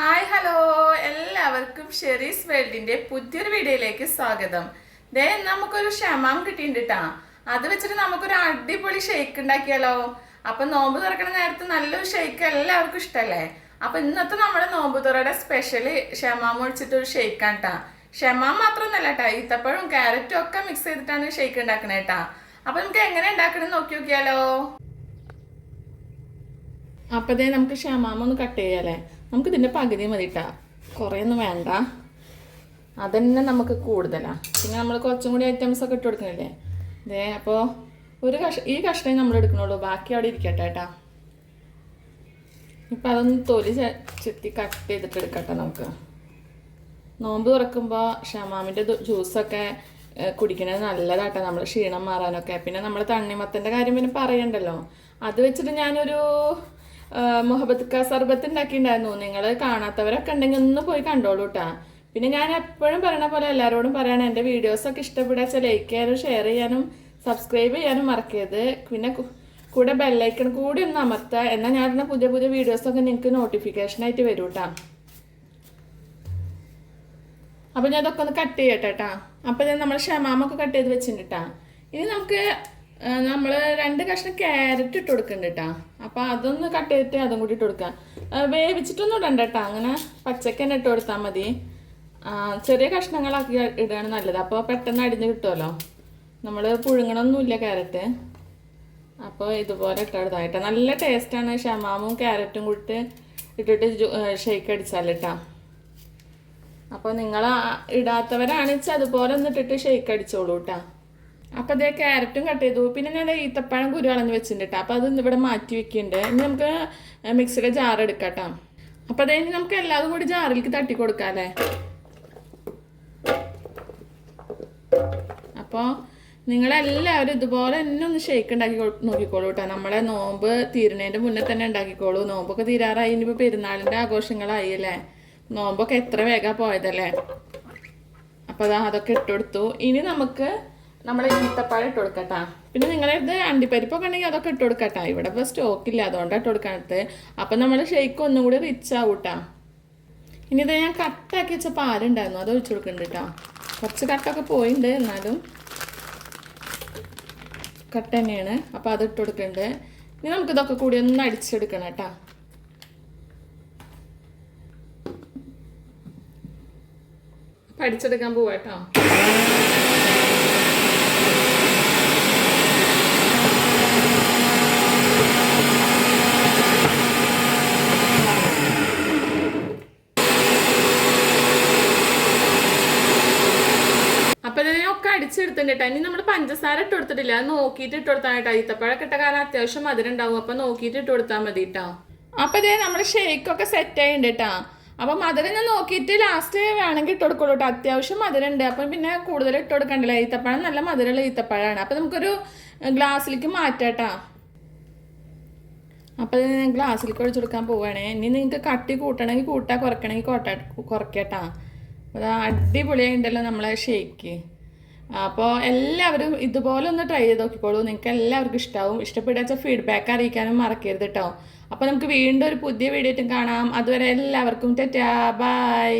Hi hello എല്ലാവർക്കും Sherry's വേൾഡിന്റെ പുതിയൊരു വീഡിയോയിലേക്ക് സ്വാഗതം. നമുക്കൊരു ഷമാം കിട്ടിയിട്ടാ. അത് വെച്ചിട്ട് നമുക്കൊരു അടിപൊളി ഷെയ്ക്ക് ഉണ്ടാക്കിയാലോ. അപ്പൊ നോമ്പ് തുറക്കണ നേരത്ത് നല്ലൊരു ഷെയ്ക്ക് എല്ലാവർക്കും ഇഷ്ടല്ലേ. അപ്പൊ ഇന്നത്തെ നമ്മുടെ നോമ്പ് തുറയുടെ സ്പെഷ്യല് ഷമാം ഒഴിച്ചിട്ടൊരു ഷെയ്ക്കാണ് കേട്ടാ. ഷമാം മാത്രമൊന്നല്ല കേട്ടാ, ഈത്തപ്പഴവും ക്യാരറ്റും ഒക്കെ മിക്സ് ചെയ്തിട്ടാണ് ഷെയ്ക്ക് ഉണ്ടാക്കണേ കേട്ടാ. അപ്പൊ നമുക്ക് എങ്ങനെ ഉണ്ടാക്കണമെന്ന് നോക്കി നോക്കിയാലോ. അപ്പോൾ നമുക്ക് ഷമാമ ഒന്ന് കട്ട് ചെയ്യാല്ലേ. നമുക്ക് ഇതിൻ്റെ പകുതി മതിട്ടാ, കുറേയൊന്നും വേണ്ട. അതന്നെ നമുക്ക് കൂടുതലാണ്. പിന്നെ നമ്മൾ കുറച്ചും കൂടി ഐറ്റംസ് ഒക്കെ ഇട്ട് കൊടുക്കണില്ലേ. അപ്പോൾ ഈ കഷ്ണം നമ്മൾ എടുക്കണുള്ളൂ, ബാക്കി അവിടെ ഇരിക്കട്ടെ കേട്ടാ. ഇപ്പം അതൊന്ന് തൊലി ചെത്തി കട്ട് ചെയ്തിട്ട് എടുക്കട്ടെ. നമുക്ക് നോമ്പ് തുറക്കുമ്പോൾ ഷമാമിൻ്റെ ജ്യൂസൊക്കെ കുടിക്കണത് നല്ലതാട്ടോ, നമ്മൾ ക്ഷീണം മാറാനൊക്കെ. പിന്നെ നമ്മൾ തണ്ണിമത്തൻ്റെ കാര്യം പിന്നെ പറയണ്ടല്ലോ. അത് വെച്ചിട്ട് ഞാനൊരു മുഹബത്ത് ക സർബത്ത് ഉണ്ടാക്കിയിട്ടുണ്ടായിരുന്നു. നിങ്ങൾ കാണാത്തവരൊക്കെ ഉണ്ടെങ്കിൽ ഒന്ന് പോയി കണ്ടോളൂ കേട്ടാ. പിന്നെ ഞാൻ എപ്പോഴും പറയണ പോലെ എല്ലാവരോടും പറയണം, എൻ്റെ വീഡിയോസൊക്കെ ഇഷ്ടപ്പെടാച്ച ലൈക്ക് ചെയ്യാനും ഷെയർ ചെയ്യാനും സബ്സ്ക്രൈബ് ചെയ്യാനും മറക്കരുത്. പിന്നെ കൂടെ ബെല്ലൈക്കൺ കൂടി ഒന്ന് അമർത്തുക, എന്നാൽ ഞാൻ പുതിയ പുതിയ വീഡിയോസൊക്കെ നിങ്ങൾക്ക് നോട്ടിഫിക്കേഷനായിട്ട് വരും കേട്ടാ. അപ്പോൾ ഞാൻ അതൊക്കെ ഒന്ന് കട്ട് ചെയ്യട്ടെ കേട്ടാ. അപ്പോൾ ഞാൻ നമ്മൾ ഷമാമൊക്കെ കട്ട് ചെയ്ത് വെച്ചിട്ടാ. ഇനി നമുക്ക് നമ്മൾ 2 കഷ്ണം ക്യാരറ്റ് ഇട്ട് കൊടുക്കുന്നുണ്ട് കേട്ടോ. അപ്പോൾ അതൊന്ന് കട്ട് ചെയ്തിട്ട് അതും കൂടി ഇട്ട് കൊടുക്കുക. വേവിച്ചിട്ടൊന്നും ഇടണ്ട കേട്ടോ, അങ്ങനെ പച്ചക്ക് തന്നെ ഇട്ട് കൊടുത്താൽ മതി. ചെറിയ കഷ്ണങ്ങളാക്കി ഇടുകയാണ് നല്ലത്, അപ്പോൾ പെട്ടെന്ന് അടിഞ്ഞ് കിട്ടുമല്ലോ. നമ്മൾ പുഴുങ്ങണമൊന്നുമില്ല ക്യാരറ്റ്. അപ്പോൾ ഇതുപോലെ ഇട്ടെടുത്തായിട്ടോ. നല്ല ടേസ്റ്റാണ് ഷമാമും ക്യാരറ്റും കൂടി ഇട്ടിട്ട് ഷെയ്ക്ക് അടിച്ചാൽ കേട്ടോ. അപ്പോൾ നിങ്ങൾ ഇടാത്തവരാണെന്ന് വെച്ചാൽ അതുപോലെ ഒന്ന് ഇട്ടിട്ട് ഷെയ്ക്ക് അടിച്ചോളൂ കേട്ടോ. അപ്പോൾ അതേ ക്യാരറ്റും കട്ട് ചെയ്തു. പിന്നെ ഞാൻ ഈത്തപ്പഴം കുരു കളഞ്ഞ് വെച്ചിട്ടുണ്ട് കേട്ടോ. അപ്പോൾ അത് ഇവിടെ മാറ്റി വെക്കുന്നുണ്ട്. ഇനി നമുക്ക് മിക്സിയുടെ ജാർ എടുക്കാം കേട്ടോ. അപ്പോൾ അതേ ഇനി നമുക്ക് എല്ലാതും കൂടി ജാറിലേക്ക് തട്ടി കൊടുക്കാം അല്ലേ. അപ്പോൾ നിങ്ങളെല്ലാവരും ഇതുപോലെ തന്നെ ഒന്ന് ഷേക്ക് ഉണ്ടാക്കി നോക്കിക്കോളൂ കേട്ടോ. നമ്മളെ നോമ്പ് തീരുന്നതിൻ്റെ മുന്നേ തന്നെ ഉണ്ടാക്കിക്കോളൂ. നോമ്പൊക്കെ തീരാറായി, ഇനിയിപ്പോൾ പെരുന്നാളിൻ്റെ ആഘോഷങ്ങളായി അല്ലേ. നോമ്പൊക്കെ എത്ര വേഗം പോയതല്ലേ. അപ്പോൾ അതൊക്കെ ഇട്ടുകൊടുത്തു. ഇനി നമുക്ക് നമ്മൾ ഈത്തപ്പഴം ഇട്ട് കൊടുക്കട്ടാ. പിന്നെ നിങ്ങളിത് അണ്ടിപ്പരിപ്പൊക്കെ ഉണ്ടെങ്കിൽ അതൊക്കെ ഇട്ട് കൊടുക്കട്ടാ. ഇവിടെ ഇപ്പോൾ സ്റ്റോക്കില്ല, അതുകൊണ്ടാണ് ഇട്ട് കൊടുക്കാനത്ത്. അപ്പം നമ്മൾ ഷെയ്ക്ക് ഒന്നും കൂടി റിച്ച് ആവും കേട്ടോ. ഇനി ഇത് ഞാൻ കട്ടാക്കി വെച്ച പാലുണ്ടായിരുന്നു, അത് ഒഴിച്ചു കൊടുക്കുന്നുണ്ട് കേട്ടോ. കുറച്ച് കട്ടൊക്കെ പോയിട്ടുണ്ട്, എന്നാലും കട്ട തന്നെയാണ്. അപ്പോൾ അത് ഇട്ട് കൊടുക്കുന്നുണ്ട്. ഇനി നമുക്കിതൊക്കെ കൂടി ഒന്ന് അടിച്ചെടുക്കണം കേട്ടോ. അപ്പം അടിച്ചെടുക്കാൻ പോവാ കേട്ടോ. അപ്പം ഇതിനൊക്കെ അടിച്ചെടുത്തിട്ടുണ്ട് കേട്ടോ. ഇനി നമ്മൾ പഞ്ചസാര ഇട്ട് കൊടുത്തിട്ടില്ല, അത് നോക്കിയിട്ട് ഇട്ട് കൊടുത്താൽ കേട്ടോ. ഈത്തപ്പഴമൊക്കെ ഇട്ട കാരണം അത്യാവശ്യം മധുരം ഉണ്ടാവും, അപ്പം നോക്കിയിട്ട് ഇട്ട് കൊടുത്താൽ മതി കേട്ടോ. അപ്പം ഇതേ നമ്മൾ ഷേക്കൊക്കെ സെറ്റ് ആയിട്ടുണ്ട് കേട്ടോ. അപ്പം മധുരം ഞാൻ നോക്കിയിട്ട് ലാസ്റ്റ് വേണമെങ്കിൽ ഇട്ട് കൊടുക്കുള്ളൂ കേട്ടോ. അത്യാവശ്യം മധുരം ഉണ്ട്, അപ്പം പിന്നെ കൂടുതൽ ഇട്ട് കൊടുക്കണ്ടല്ലോ. ഈത്തപ്പഴം നല്ല മധുരമുള്ള ഈത്തപ്പഴമാണ്. അപ്പം നമുക്കൊരു ഗ്ലാസ്സിലേക്ക് മാറ്റാം കേട്ടോ. അപ്പം ഞാൻ ഗ്ലാസ്സിലേക്ക് ഒഴിച്ചു കൊടുക്കാൻ പോവുകയാണേ. ഇനി നിങ്ങൾക്ക് കട്ടി കൂട്ടണമെങ്കിൽ കൂട്ടാ, കുറയ്ക്കണമെങ്കിൽ കുറയ്ക്കട്ടോ. അപ്പോൾ അടിപൊളിയായിട്ടുണ്ടല്ലോ നമ്മളെ ഷേക്ക്. അപ്പോൾ എല്ലാവരും ഇതുപോലെ ഒന്ന് ട്രൈ ചെയ്ത് നോക്കിക്കോളൂ. നിങ്ങൾക്ക് എല്ലാവർക്കും ഇഷ്ടമാവും. ഇഷ്ടപ്പെട്ടാച്ച ഫീഡ്ബാക്ക് അറിയിക്കാനും മറക്കരുത് കേട്ടോ. അപ്പോൾ നമുക്ക് വീണ്ടും ഒരു പുതിയ വീഡിയോ ആയിട്ട് കാണാം. അതുവരെ എല്ലാവർക്കും ടാറ്റാ ബൈ.